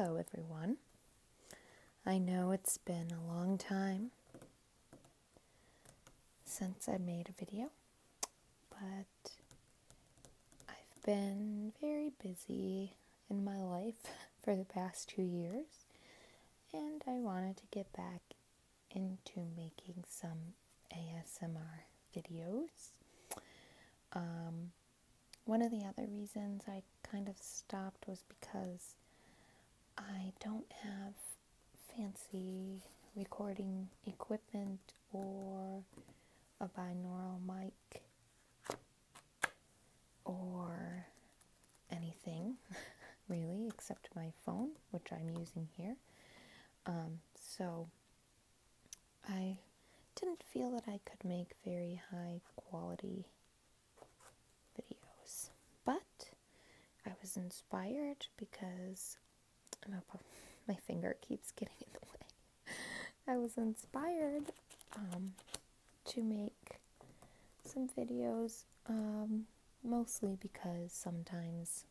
Hello everyone. I know it's been a long time since I made a video, but I've been very busy in my life for the past 2 years, and I wanted to get back into making some ASMR videos. One of the other reasons I kind of stopped was because I don't have fancy recording equipment or a binaural mic or anything really except my phone, which I'm using here. So I didn't feel that I could make very high quality videos, but I was inspired because my finger keeps getting in the way. I was inspired to make some videos, mostly because sometimes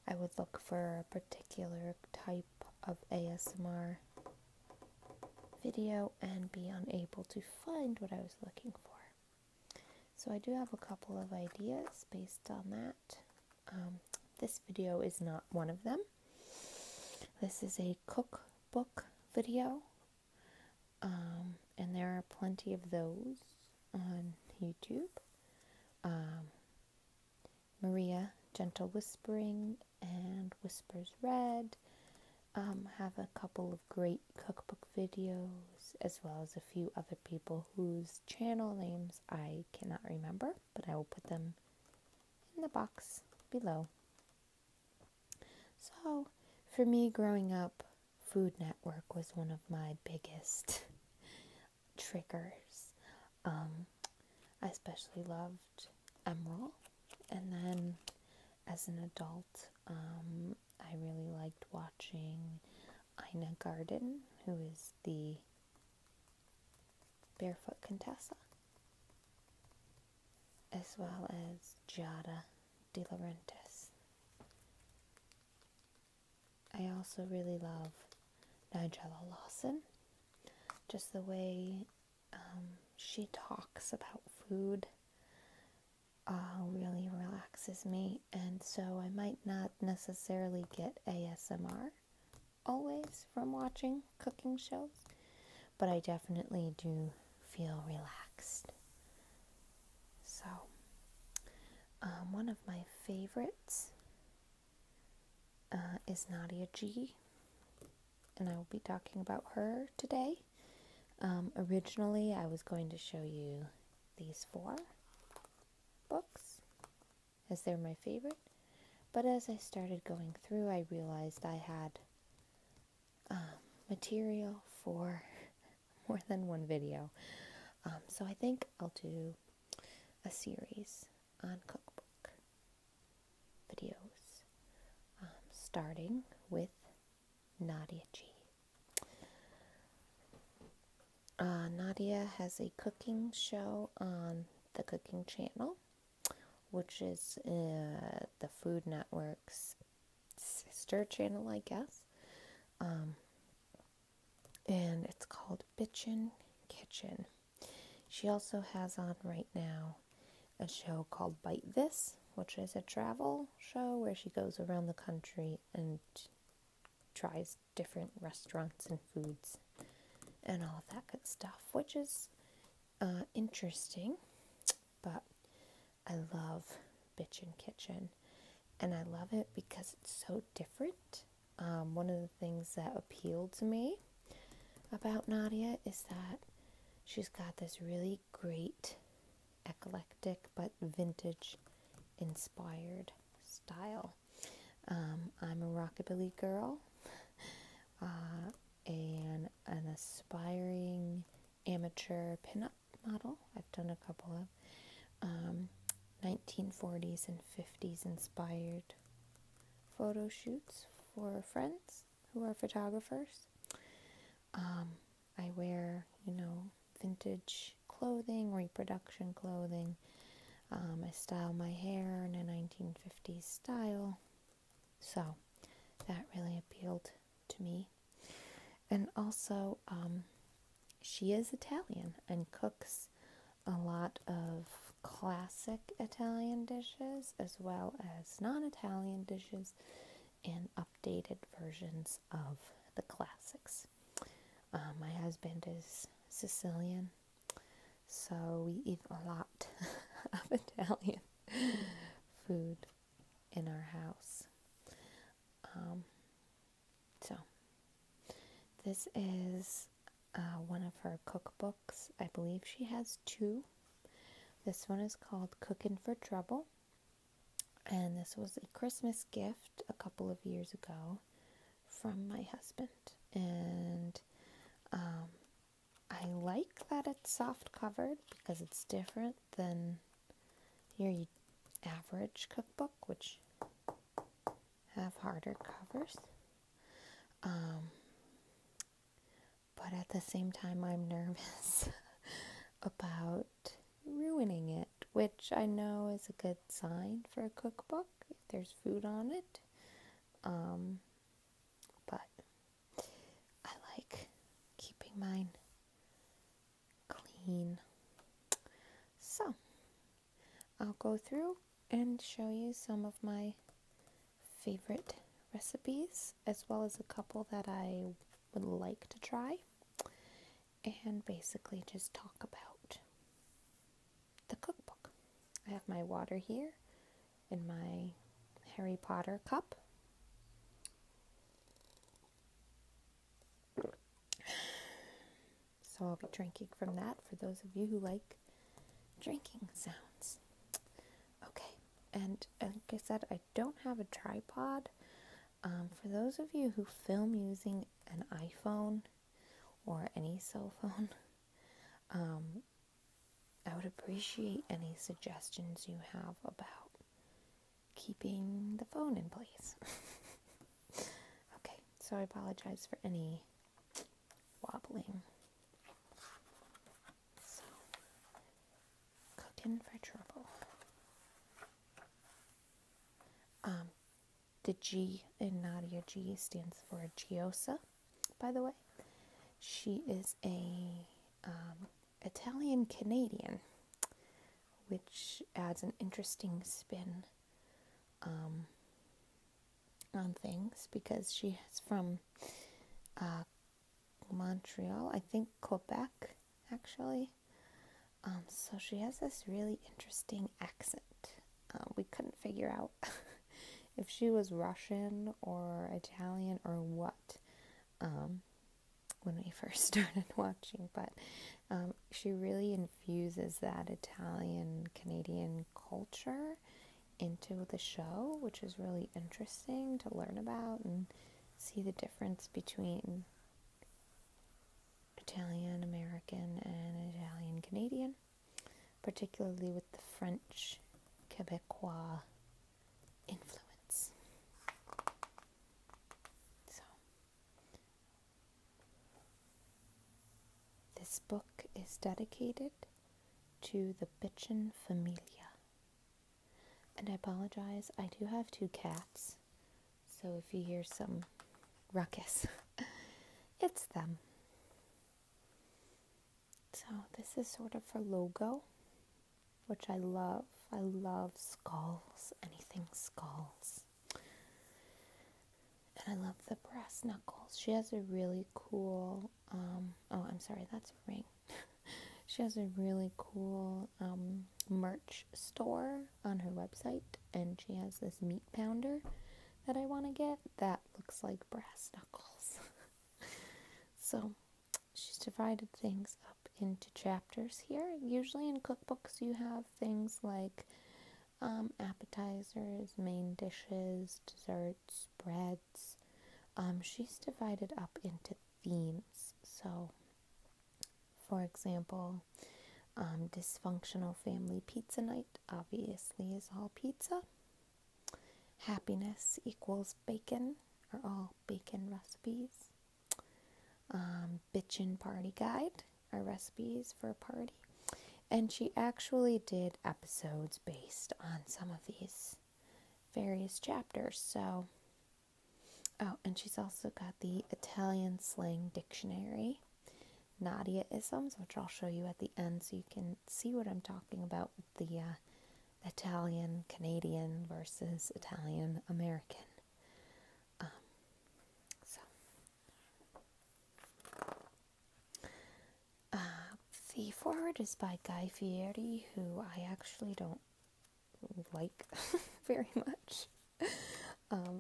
I would look for a particular type of ASMR video and be unable to find what I was looking for. So I do have a couple of ideas based on that. This video is not one of them. This is a cookbook video, and there are plenty of those on YouTube. Maria Gentle Whispering and Whispers Red have a couple of great cookbook videos, as well as a few other people whose channel names I cannot remember, but I will put them in the box below. So, for me growing up, Food Network was one of my biggest triggers. I especially loved Emerald, and then as an adult, I really liked watching Ina Garten, who is the Barefoot Contessa, as well as Giada De Laurentiis. I also really love Nigella Lawson, just the way she talks about food really relaxes me, and so I might not necessarily get ASMR always from watching cooking shows, but I definitely do feel relaxed. So, one of my favorites is Nadia G, and I will be talking about her today. Originally, I was going to show you these 4 books, as they're my favorite, but as I started going through, I realized I had material for more than one video, so I think I'll do a series on cookbook videos, starting with Nadia G. Nadia has a cooking show on the Cooking Channel, which is the Food Network's sister channel, I guess. And it's called Bitchin' Kitchen. She also has on right now a show called Bite This, which is a travel show where she goes around the country and tries different restaurants and foods and all of that good stuff, which is interesting, but I love Bitchin' Kitchen, and I love it because it's so different. One of the things that appealed to me about Nadia is that she's got this really great, eclectic, but vintage inspired style. I'm a rockabilly girl, and an aspiring amateur pinup model. I've done a couple of 1940s and 50s inspired photo shoots for friends who are photographers. I wear, vintage clothing, reproduction clothing. I style my hair in a 1950s style. So that really appealed also, she is Italian and cooks a lot of classic Italian dishes as well as non-Italian dishes and updated versions of the classics. My husband is Sicilian, so we eat a lot of Italian food in our house. So this is one of her cookbooks. I believe she has two. This one is called Cooking for Trouble, and this was a Christmas gift a couple of years ago from my husband. And I like that it's soft covered because it's different than your average cookbook, which have harder covers. But at the same time, I'm nervous about ruining it, which I know is a good sign for a cookbook if there's food on it. But I like keeping mine clean. So I'll go through and show you some of my favorite recipes, as well as a couple that I would like to try, and basically just talk about the cookbook. I have my water here in my Harry Potter cup. So I'll be drinking from that for those of you who like drinking sounds. Okay, and like I said, I don't have a tripod. For those of you who film using an iPhone or any cell phone, I would appreciate any suggestions you have about keeping the phone in place. Okay, so I apologize for any wobbling. So, Cooking for Trouble. The G in Nadia G stands for Giosa, by the way. She is a Italian Canadian, which adds an interesting spin on things because she is from Montreal, I think Quebec, actually. So she has this really interesting accent. We couldn't figure out if she was Russian or Italian or what when we first started watching, but she really infuses that Italian Canadian culture into the show, which is really interesting to learn about and see the difference between Italian American and Italian Canadian, particularly with the French Quebecois influence. So this book is dedicated to the Bitchin Familia. And I apologize, I do have two cats, so if you hear some ruckus, it's them. So this is sort of her logo, which I love. I love skulls, anything skulls. And I love the brass knuckles. She has a really cool, I'm sorry, that's a ring. She has a really cool merch store on her website, and she has this meat pounder that I want to get that looks like brass knuckles. So she's divided things up into chapters here. Usually in cookbooks you have things like appetizers, main dishes, desserts, breads. She's divided up into themes. So for example, dysfunctional family pizza night obviously is all pizza. Happiness equals bacon, are all bacon recipes. Bitchin' party guide are recipes for a party. And she actually did episodes based on some of these various chapters. So Oh, and she's also got the Italian slang dictionary, Nadia-isms, which I'll show you at the end so you can see what I'm talking about with the Italian Canadian versus Italian American. So, the foreword is by Guy Fieri, who I actually don't like very much.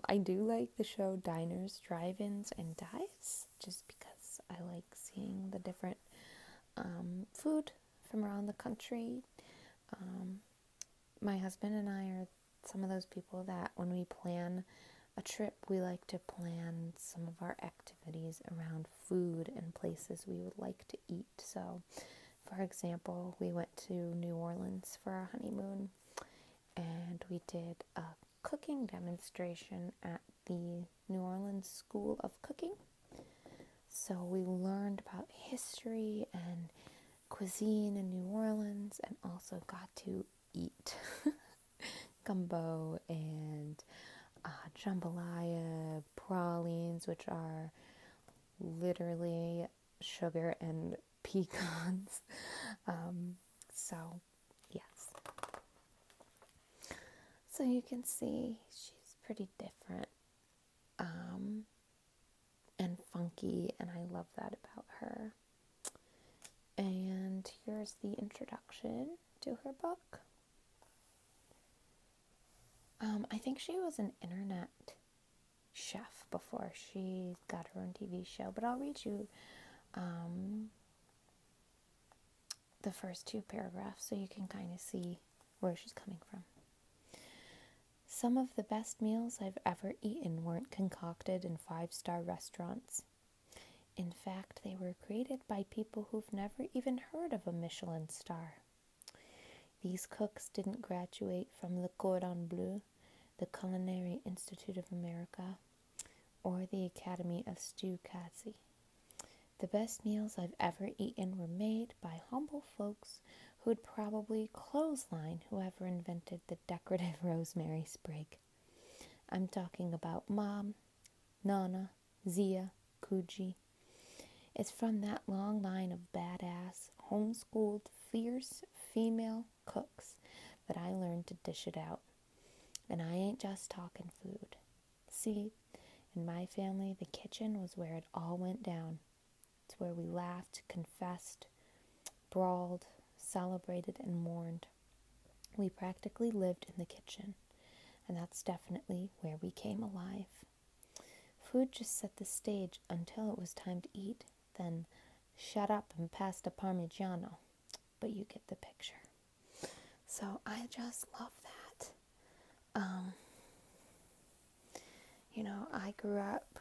I do like the show Diners, Drive-Ins, and Dives, just because I like seeing the different food from around the country. My husband and I are some of those people that when we plan a trip, we like to plan some of our activities around food and places we would like to eat. So, for example, we went to New Orleans for our honeymoon, and we did a cooking demonstration at the New Orleans School of Cooking. So we learned about history and cuisine in New Orleans and also got to eat gumbo and jambalaya, pralines, which are literally sugar and pecans. So, yes. So you can see she's pretty different and funky, and I love that about her. And here's the introduction to her book. I think she was an internet chef before she got her own TV show, but I'll read you the first two paragraphs so you can kind of see where she's coming from. Some of the best meals I've ever eaten weren't concocted in 5-star restaurants. In fact, they were created by people who've never even heard of a Michelin star. These cooks didn't graduate from the Cordon Bleu, the Culinary Institute of America, or the Academy of Stewcatsy. The best meals I've ever eaten were made by humble folks who'd probably clothesline whoever invented the decorative rosemary sprig. I'm talking about Mom, Nana, Zia, Kuji. It's from that long line of badass, homeschooled, fierce female cooks that I learned to dish it out. And I ain't just talking food. See, in my family, the kitchen was where it all went down. It's where we laughed, confessed, brawled, celebrated, and mourned. We practically lived in the kitchen, and that's definitely where we came alive. Food just set the stage until it was time to eat, then shut up and pass the Parmigiano. But you get the picture. So I just love that. I grew up,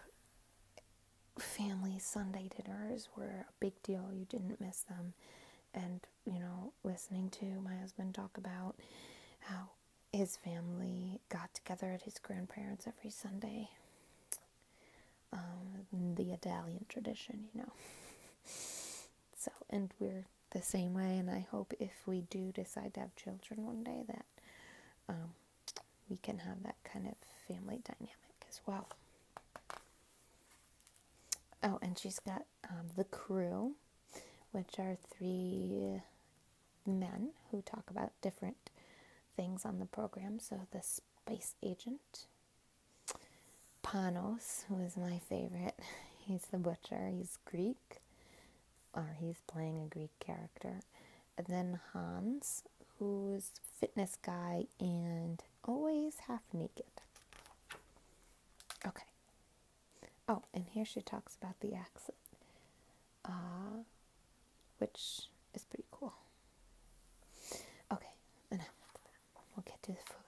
family Sunday dinners were a big deal. You didn't miss them. And, listening to my husband talk about how his family got together at his grandparents' every Sunday. The Italian tradition, So, and we're the same way, and I hope if we do decide to have children one day that we can have that kind of family dynamic as well. Oh, and she's got the crew, which are 3 men who talk about different things on the program. So the spice agent, Panos, who is my favorite. He's the butcher. He's Greek, or he's playing a Greek character. And then Hans, who's fitness guy and always half naked. Okay. Oh, and here she talks about the accent, which is pretty cool. Okay, enough of that. We'll get to the food.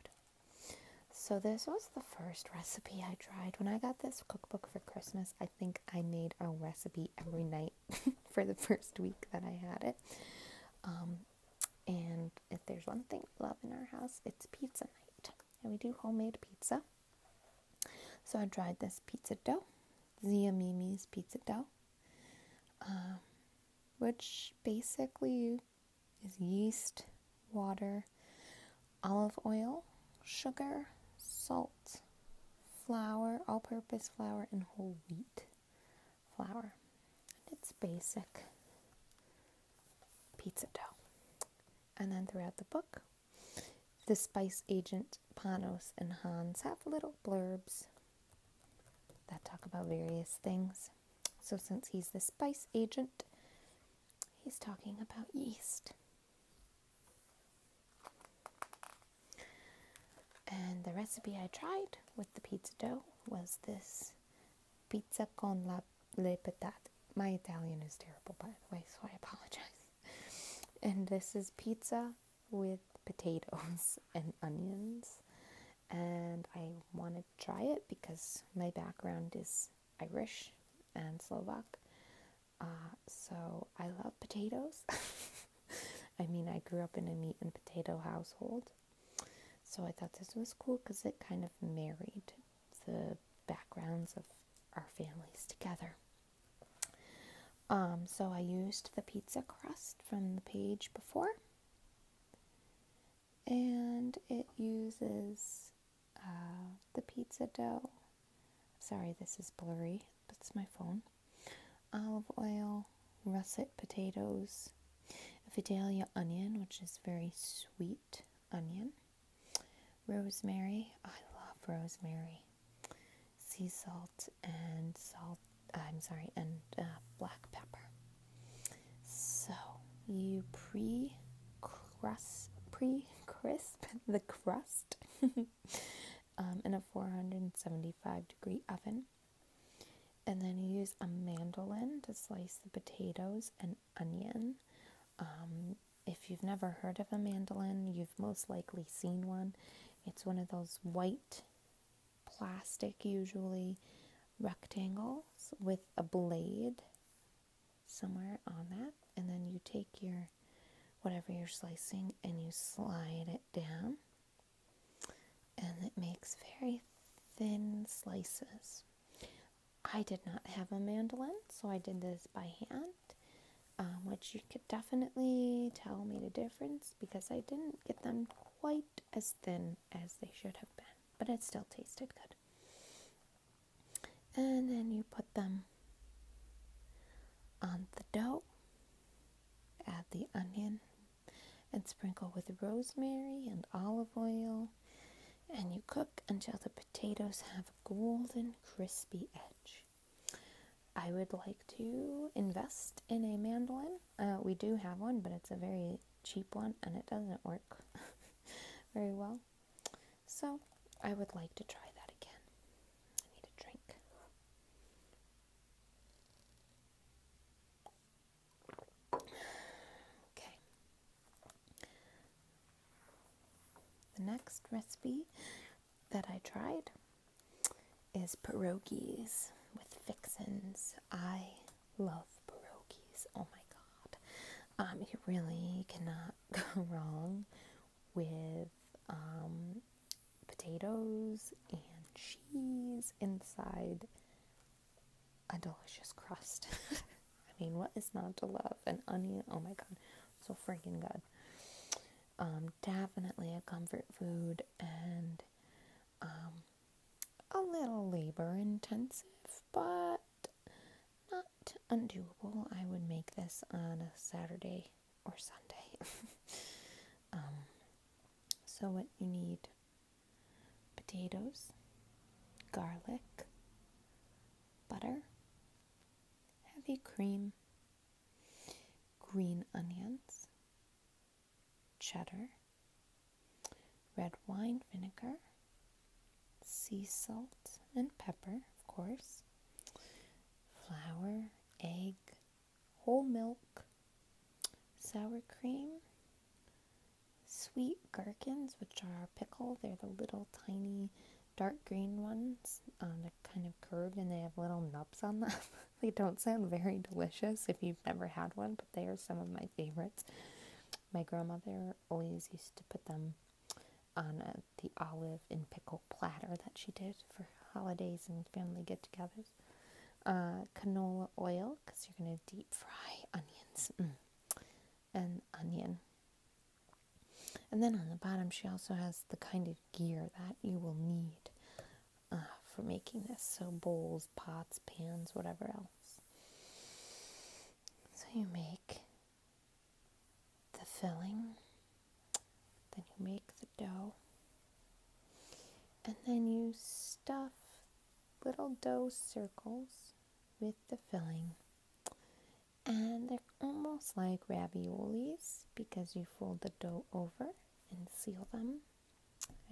So this was the first recipe I tried. When I got this cookbook for Christmas, I think I made a recipe every night for the first week that I had it. And if there's one thing we love in our house, it's pizza night. And we do homemade pizza. So I tried this pizza dough, Zia Mimi's pizza dough, which basically is yeast, water, olive oil, sugar, salt, flour, all-purpose flour, and whole wheat flour. And it's basic pizza dough. And then throughout the book, the spice agent Panos and Hans have little blurbs that talk about various things. So since he's the spice agent, he's talking about yeast. And the recipe I tried with the pizza dough was this pizza con le patate. My Italian is terrible, by the way, so I apologize. And this is pizza with potatoes and onions. And I wanted to try it because my background is Irish and Slovak. So I love potatoes. I mean, I grew up in a meat and potato household. So I thought this was cool because it kind of married the backgrounds of our families together. So I used the pizza crust from the page before. And it uses the pizza dough. Sorry, this is blurry. That's my phone. Olive oil, russet potatoes, a Vidalia onion, which is very sweet onion, rosemary. I love rosemary. Sea salt and black pepper. So you pre-crisp the crust in a 475 degree oven, and then you use a mandolin to slice the potatoes and onion. If you've never heard of a mandolin, you've most likely seen one. It's one of those white plastic, usually rectangles with a blade somewhere on that, and then you take your whatever you're slicing and you slide it down, and it makes very thin slices. I did not have a mandolin, so I did this by hand, which you could definitely tell made a difference because I didn't get them quite as thin as they should have been, but it still tasted good. And then you put them on the dough, add the onion, and sprinkle with rosemary and olive oil, and you cook until the potatoes have a golden, crispy edge. I would like to invest in a mandolin. We do have one, but it's a very cheap one, and it doesn't work very well. So I would like to try that again. I need a drink. Okay. The next recipe that I tried is pierogis with fixins. I love pierogis. Oh my god. You really cannot go wrong with potatoes and cheese inside a delicious crust. I mean, what is not to love? An onion, oh my god, so freaking good. Definitely a comfort food, and a little labor intensive, but not undoable. I would make this on a Saturday or Sunday. So what you need: potatoes, garlic, butter, heavy cream, green onions, cheddar, red wine vinegar, sea salt and pepper, of course, flour, egg, whole milk, sour cream, sweet gherkins, which are a pickle. They're the little tiny dark green ones. They're kind of curved and they have little nubs on them. They don't sound very delicious if you've never had one, but they are some of my favorites. My grandmother always used to put them on the olive and pickle platter that she did for holidays and family get-togethers. Canola oil, because you're going to deep fry onions. And onion. And then on the bottom, she also has the kind of gear that you will need for making this. So bowls, pots, pans, whatever else. So you make the filling, then you make the dough, and then you stuff little dough circles with the filling. And they're almost like raviolis because you fold the dough over and seal them.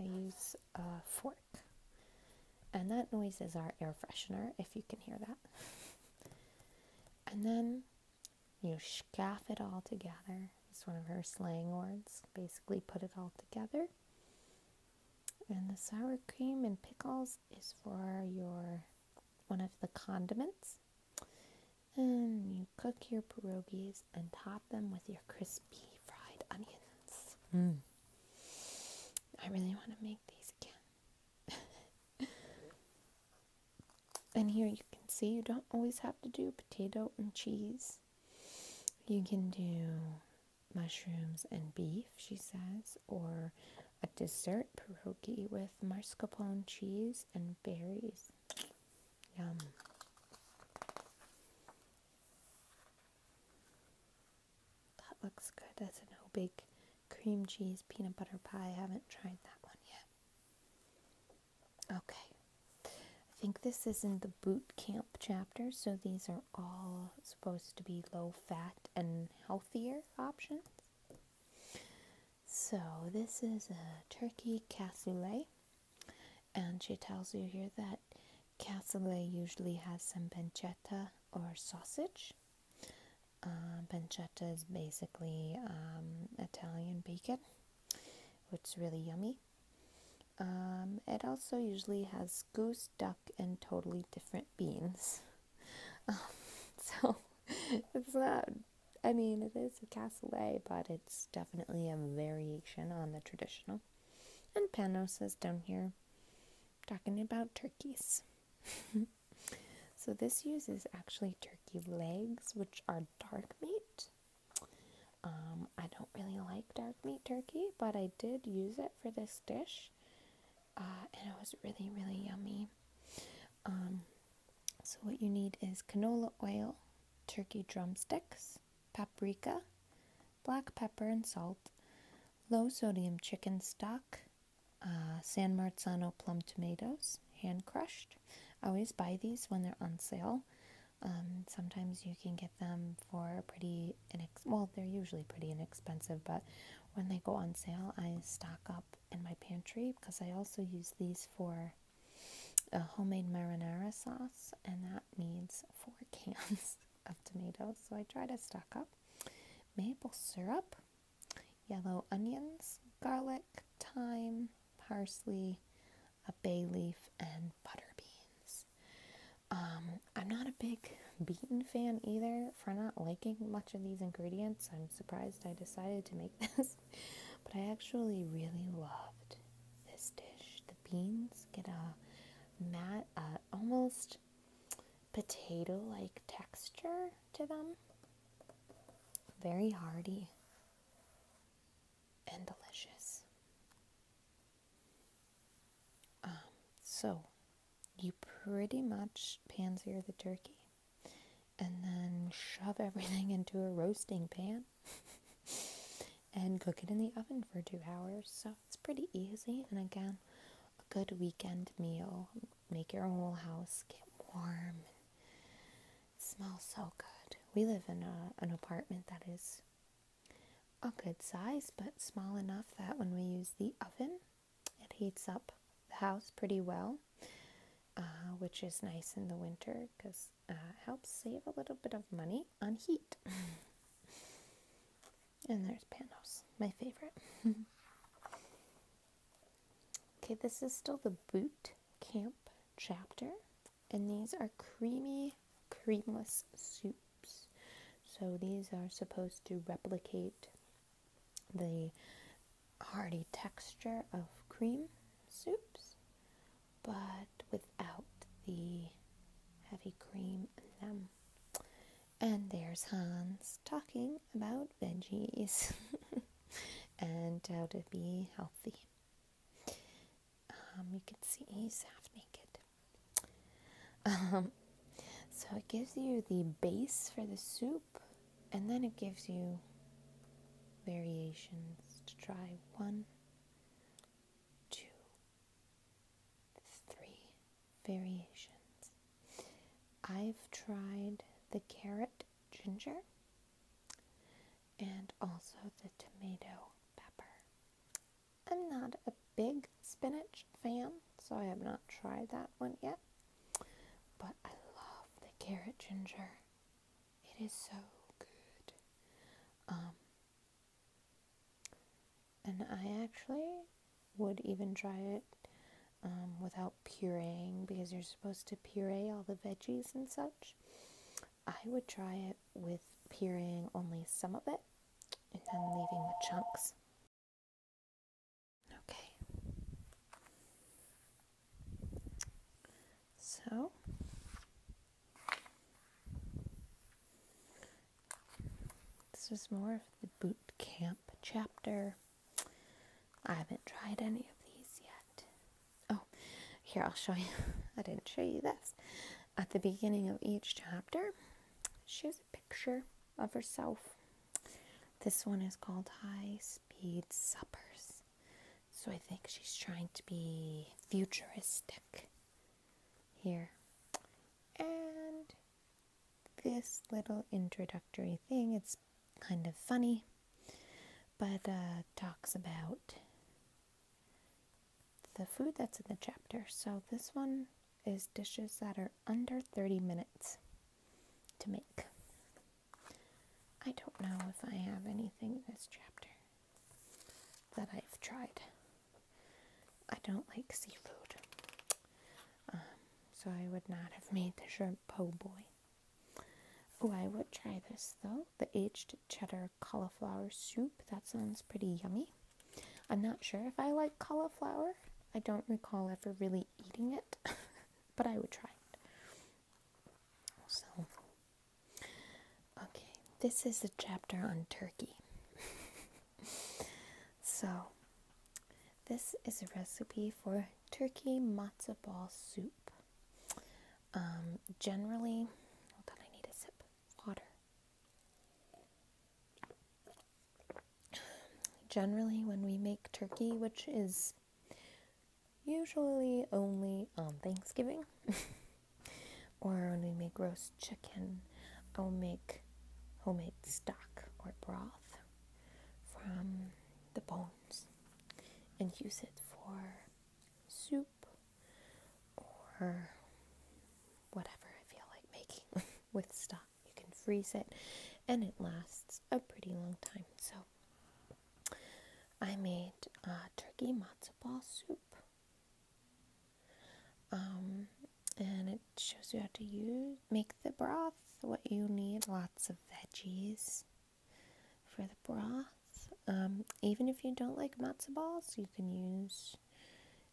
I use a fork. And that noise is our air freshener, if you can hear that. And then you scaff it all together. It's one of her slang words. Basically put it all together. And the sour cream and pickles is for one of the condiments. And you cook your pierogis and top them with your crispy fried onions. I really want to make these again. And here you can see you don't always have to do potato and cheese. You can do mushrooms and beef, she says, or a dessert pierogi with mascarpone cheese and berries. Yum. That looks good. That's a no big cream cheese peanut butter pie. I haven't tried that one yet. Okay. I think this is in the boot camp chapter, so these are all supposed to be low fat and healthier options. So this is a turkey cassoulet, and she tells you here that cassoulet usually has some pancetta or sausage. Pancetta is basically Italian bacon, which is really yummy. It also usually has goose, duck, and totally different beans. So it's not, I mean, it is a cassoulet, but it's definitely a variation on the traditional. And penne says down here, talking about turkeys. So this uses actually turkey legs, which are dark meat. I don't really like dark meat turkey, but I did use it for this dish. And it was really, really yummy. So what you need is canola oil, turkey drumsticks, paprika, black pepper and salt, low sodium chicken stock, San Marzano plum tomatoes, hand crushed. I always buy these when they're on sale. Sometimes you can get them for pretty, they're usually pretty inexpensive, but when they go on sale, I stock up in my pantry because I also use these for a homemade marinara sauce, and that needs 4 cans of tomatoes, so I try to stock up. Maple syrup, yellow onions, garlic, thyme, parsley, a bay leaf, and butter beans. I'm not a big bean fan either for not liking much of these ingredients. I'm surprised I decided to make this, but I actually really loved this dish. The beans get a matte, almost potato-like texture to them. Very hearty and delicious. So you pretty much pan-sear the turkey and then shove everything into a roasting pan and cook it in the oven for 2 hours. So it's pretty easy, and again, a good weekend meal. Make your whole house get warm and smell so good. We live in an apartment that is a good size, but small enough that when we use the oven, it heats up the house pretty well, which is nice in the winter because it helps save a little bit of money on heat. And there's panos, my favorite. Okay, this is still the boot camp chapter, and these are creamy, creamless soups. So these are supposed to replicate the hearty texture of cream soups, but without the heavy cream in them. And there's Hans talking about veggies and how to be healthy. You can see he's half naked. So it gives you the base for the soup, and then it gives you variations to try. 1, 2, 3 variations. I've tried the carrot ginger and also the tomato pepper. I'm not a big spinach fan, so I have not tried that one yet, but I love the carrot ginger. It is so good. And I actually would even try it without pureeing, because you're supposed to puree all the veggies and such. I would try it with pureeing only some of it and then leaving the chunks. Okay. So this was more of the boot camp chapter. I haven't tried any of these yet. Oh, here, I'll show you. I didn't show you this. At the beginning of each chapter, she has a picture of herself. This one is called High Speed Suppers. So I think she's trying to be futuristic here. And this little introductory thing, it's kind of funny, but talks about the food that's in the chapter. So this one is dishes that are under 30 minutes to make. I don't know if I have anything in this chapter that I've tried. I don't like seafood, so I would not have made the shrimp po' boy. Oh, I would try this though, the aged cheddar cauliflower soup. That sounds pretty yummy. I'm not sure if I like cauliflower. I don't recall ever really eating it, but I would try it. So, okay, this is a chapter on turkey. So, this is a recipe for turkey matzo ball soup. Generally, hold on, I need a sip of water. Generally, when we make turkey, which is usually only on Thanksgiving, or when we make roast chicken, I'll make homemade stock or broth from the bones and use it for soup or whatever I feel like making with stock. You can freeze it and it lasts a pretty long time. So I made turkey matzo ball soup. And it shows you how to make the broth, what you need, lots of veggies for the broth. Even if you don't like matzo balls, you can use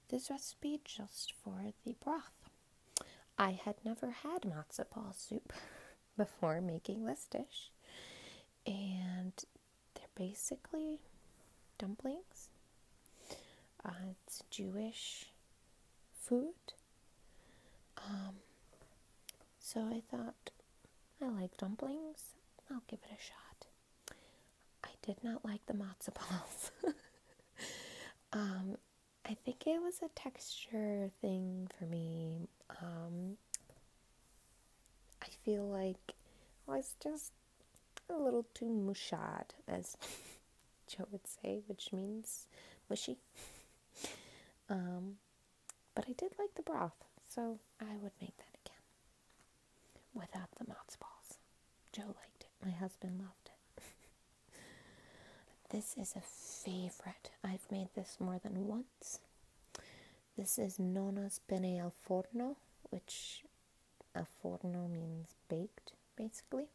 this recipe just for the broth. I had never had matzo ball soup before making this dish, and they're basically dumplings. It's Jewish food. So I thought, I like dumplings, I'll give it a shot. I did not like the matzo balls. I think it was a texture thing for me. I feel like I was just a little too mushad, as Joe would say, which means mushy. But I did like the broth, so I would make that again without the matzo balls. Joe liked it. My husband loved it. This is a favorite. I've made this more than once. This is Nonna's penne al forno, which al forno means baked, basically.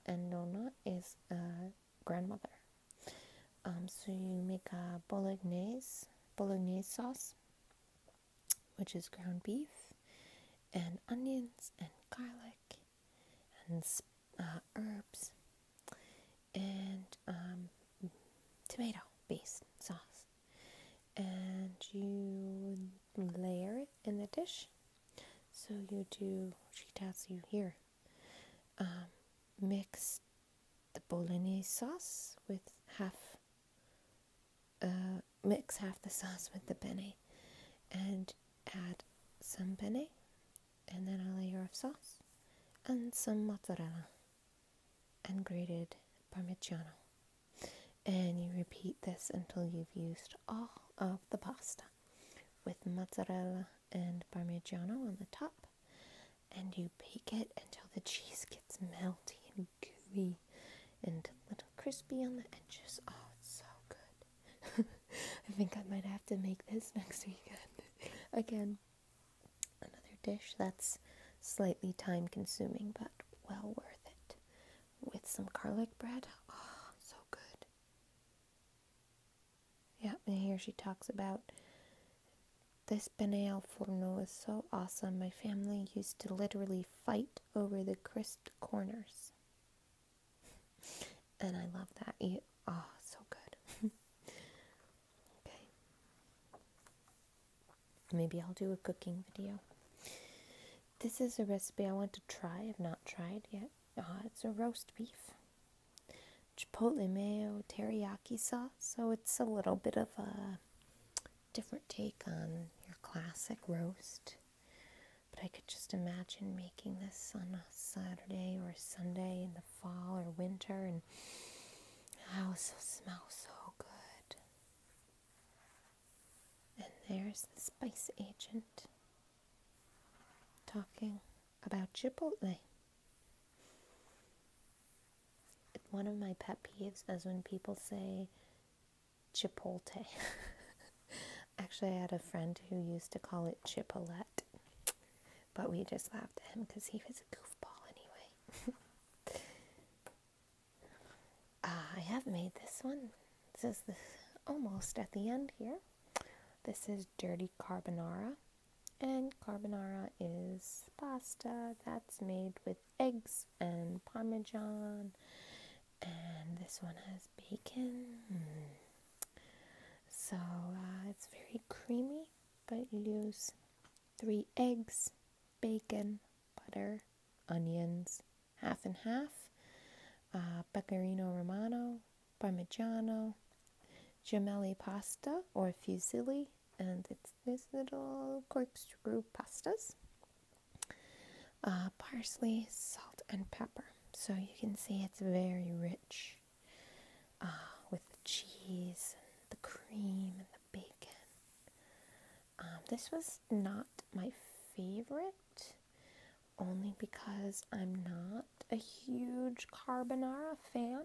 And Nonna is a grandmother. So you make a bolognese sauce, which is ground beef and onions and garlic and herbs and tomato-based sauce. And you layer it in the dish. you do, she tells you here, mix the bolognese sauce with mix half the sauce with the penne and add some penne and then a layer of sauce and some mozzarella and grated parmigiano. And you repeat this until you've used all of the pasta with mozzarella and parmigiano on the top, and you bake it until the cheese gets melty and gooey and a little crispy on the edges. Oh, it's so good. I think I might have to make this next weekend. Again, another dish that's slightly time consuming but well worth it. With some garlic bread. Oh, so good. Yeah, and here she talks about this penne al forno is so awesome. My family used to literally fight over the crisped corners. And I love that. Oh, so good. Okay. Maybe I'll do a cooking video. This is a recipe I want to try. I've not tried yet. It's a roast beef. Chipotle mayo teriyaki sauce. So it's a little bit of a different take on your classic roast. But I could just imagine making this on a Saturday or a Sunday in the fall or winter, and how it smells so good. And there's the spice agent talking about chipotle. One of my pet peeves is when people say chipotle. Actually, I had a friend who used to call it chipolette, but we just laughed at him because he was a goofball anyway. I have made this one. This is almost at the end here. This is dirty carbonara, and carbonara is pasta that's made with eggs and parmesan, and this one has bacon. So it's very creamy, but you use 3 eggs, bacon, butter, onions, half and half, pecorino romano, parmigiano, gemelli pasta or fusilli, and it's this little corkscrew pastas, parsley, salt, and pepper. So you can see it's very rich with the cheese, and the cream, and the bacon. This was not my favorite, only because I'm not a huge carbonara fan,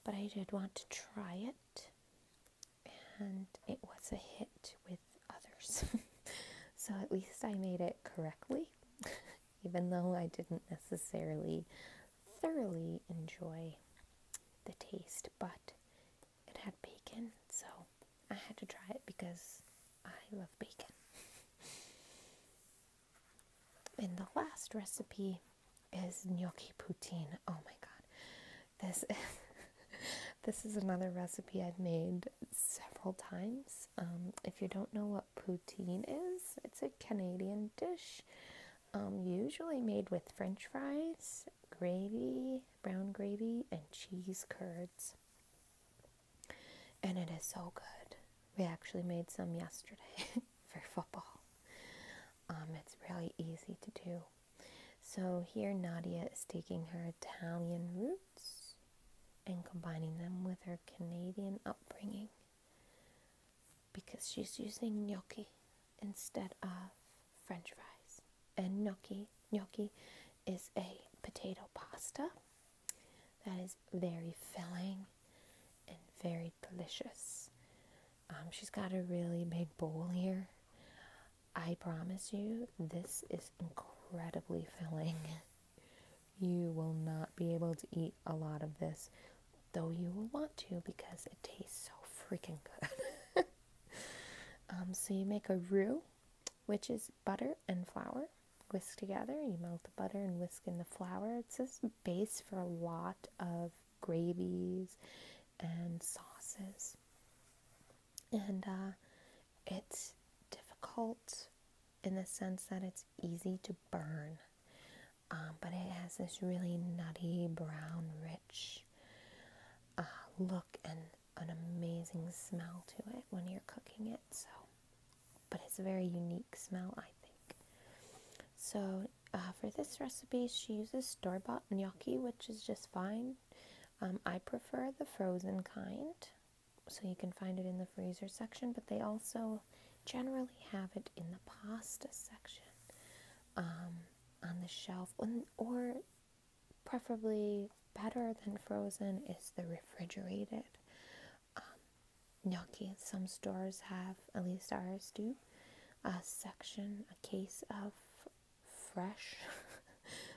but I did want to try it, and it was a hit with others. So at least I made it correctly, even though I didn't necessarily thoroughly enjoy the taste, but it had bacon, so I had to try it because I love bacon. And the last recipe is gnocchi poutine. Oh my god, this is another recipe I've made several times. If you don't know what poutine is, it's a Canadian dish, usually made with French fries, gravy, brown gravy, and cheese curds. And it is so good. We actually made some yesterday for football. It's really easy to do. So here Nadia is taking her Italian roots and combining them with her Canadian upbringing, because she's using gnocchi instead of French fries. And gnocchi is a potato pasta that is very filling and very delicious. She's got a really big bowl here. I promise you, this is incredibly filling. You will not be able to eat a lot of this, though you will want to because it tastes so freaking good. So you make a roux, which is butter and flour whisked together. You melt the butter and whisk in the flour. It's this base for a lot of gravies and sauces. And it's difficult in the sense that it's easy to burn, but it has this really nutty, brown, rich look and an amazing smell to it when you're cooking it. So, but it's a very unique smell, I think. So for this recipe, she uses store-bought gnocchi, which is just fine. I prefer the frozen kind, so you can find it in the freezer section, but they also generally have it in the pasta section on the shelf, or preferably better than frozen is the refrigerated gnocchi. Some stores have, at least ours do, a section, a case of fresh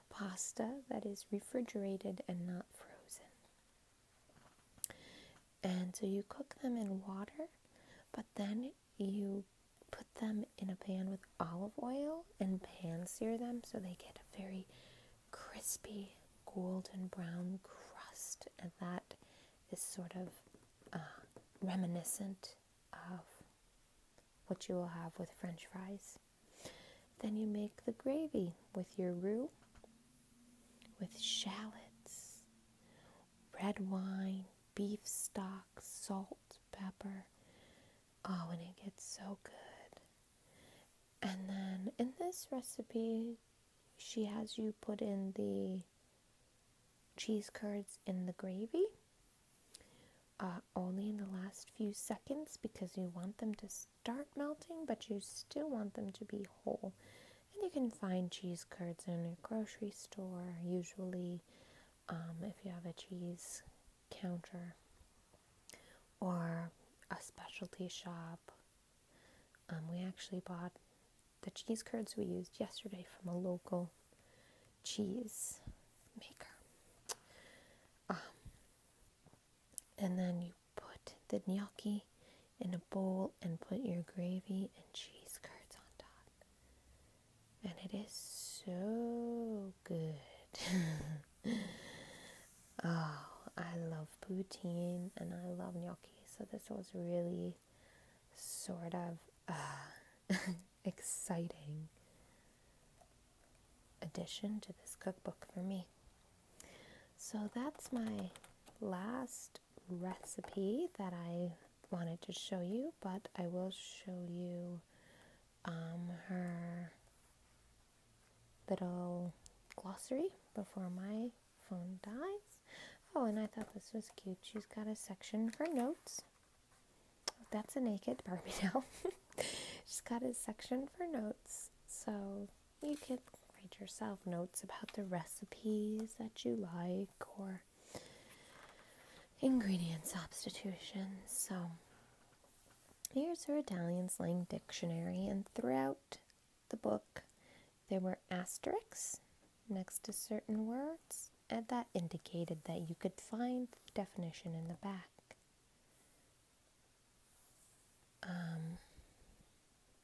pasta that is refrigerated and not frozen. And so you cook them in water, but then you put them in a pan with olive oil and pan sear them so they get a very crispy golden brown crust, and that is sort of reminiscent of what you will have with French fries. Then you make the gravy with your roux, with shallots, red wine, beef stock, salt, pepper. Oh, and it gets so good. And then in this recipe, she has you put in the cheese curds in the gravy, only in the last few seconds, because you want them to start melting, but you still want them to be whole. And you can find cheese curds in a grocery store, usually if you have a cheese counter, or a specialty shop. We actually bought the cheese curds we used yesterday from a local cheese maker. And then you put the gnocchi in a bowl and put your gravy and cheese curds on top. And it is so good. Oh, I love poutine and I love gnocchi. So this was really sort of exciting addition to this cookbook for me. So that's my last recipe that I wanted to show you, but I will show you her little glossary before my phone dies. Oh, and I thought this was cute. She's got a section for notes. That's a naked Barbie doll. She's got a section for notes, so you could write yourself notes about the recipes that you like, or ingredient substitutions. So here's her Italian slang dictionary, and throughout the book there were asterisks next to certain words, and that indicated that you could find the definition in the back.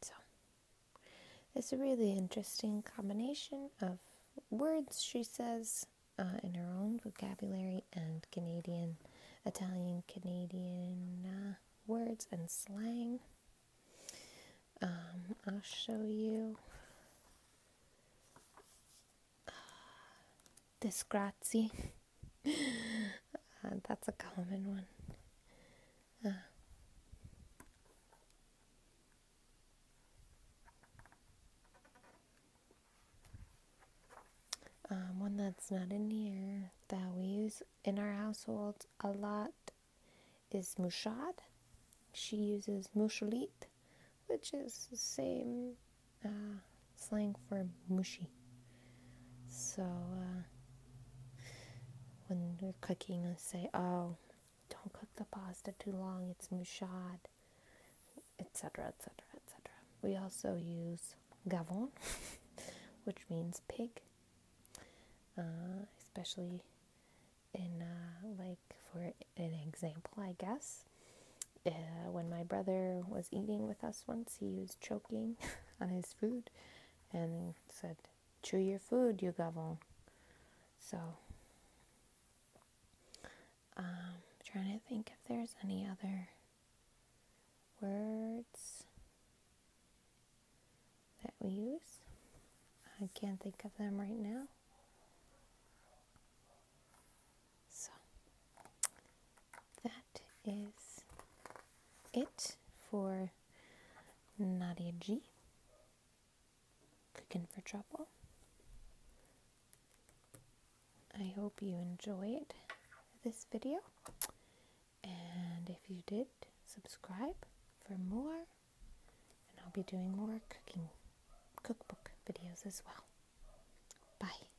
So it's a really interesting combination of words, she says, in her own vocabulary, and Italian Canadian words and slang. I'll show you disgrazie. That's a common one. One that's not in here that we use in our household a lot is mouchade. She uses mouchelit, which is the same slang for mushy. So when we're cooking, let's say, oh, don't cook the pasta too long, it's mouchade, etc., etc., etc. We also use gavon, which means pig, especially in, like, for an example, I guess, when my brother was eating with us once, he was choking on his food and said, "Chew your food, you gavon." So, trying to think if there's any other words that we use. I can't think of them right now. So that is it for Nadia G, Cooking for Trouble. I hope you enjoyed this video, and if you did, subscribe for more, and I'll be doing more cookbook videos as well. Bye.